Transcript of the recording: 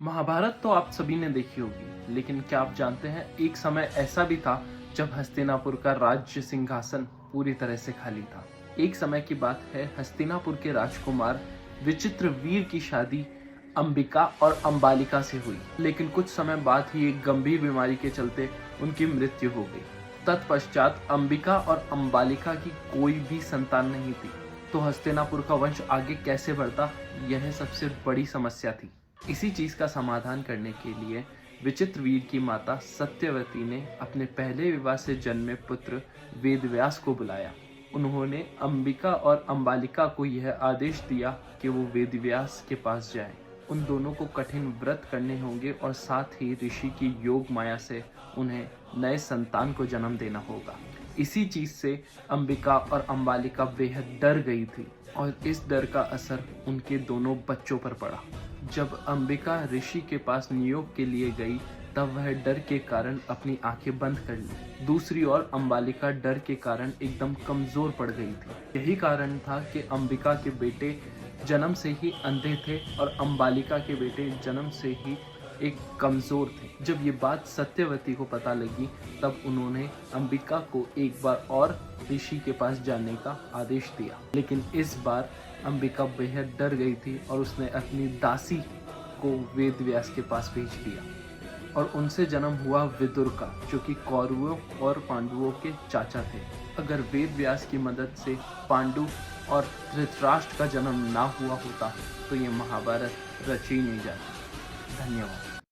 महाभारत तो आप सभी ने देखी होगी, लेकिन क्या आप जानते हैं एक समय ऐसा भी था जब हस्तिनापुर का राज्य सिंहासन पूरी तरह से खाली था। एक समय की बात है, हस्तिनापुर के राजकुमार विचित्रवीर की शादी अंबिका और अंबालिका से हुई, लेकिन कुछ समय बाद ही एक गंभीर बीमारी के चलते उनकी मृत्यु हो गई। तत्पश्चात अंबिका और अंबालिका की कोई भी संतान नहीं थी, तो हस्तिनापुर का वंश आगे कैसे बढ़ता, यह सबसे बड़ी समस्या थी। इसी चीज का समाधान करने के लिए विचित्रवीर की माता सत्यवती ने अपने पहले विवाह से जन्मे पुत्र वेदव्यास को बुलाया। उन्होंने अंबिका और अंबालिका को यह आदेश दिया कि वो वेदव्यास के पास जाएं। उन दोनों को कठिन व्रत करने होंगे और साथ ही ऋषि की योग माया से उन्हें नए संतान को जन्म देना होगा। इसी चीज से अंबिका और अंबालिका बेहद डर गई थी और इस डर का असर उनके दोनों बच्चों पर पड़ा। जब अंबिका ऋषि के पास नियोग के लिए गई, तब वह डर के कारण अपनी आंखें बंद कर ली। दूसरी ओर अंबालिका डर के कारण एकदम कमजोर पड़ गई थी। यही कारण था कि अंबिका के बेटे जन्म से ही अंधे थे और अंबालिका के बेटे जन्म से ही एक कमजोर थे। जब ये बात सत्यवती को पता लगी, तब उन्होंने अंबिका को एक बार और ऋषि के पास जाने का आदेश दिया। लेकिन इस बार अंबिका बेहद डर गई थी और उसने अपनी दासी को वेदव्यास के पास भेज दिया और उनसे जन्म हुआ विदुर का, जो कि कौरवों और पांडवों के चाचा थे। अगर वेदव्यास की मदद से पांडु और धृतराष्ट्र का जन्म ना हुआ होता तो ये महाभारत रची नहीं जाती। धन्यवाद।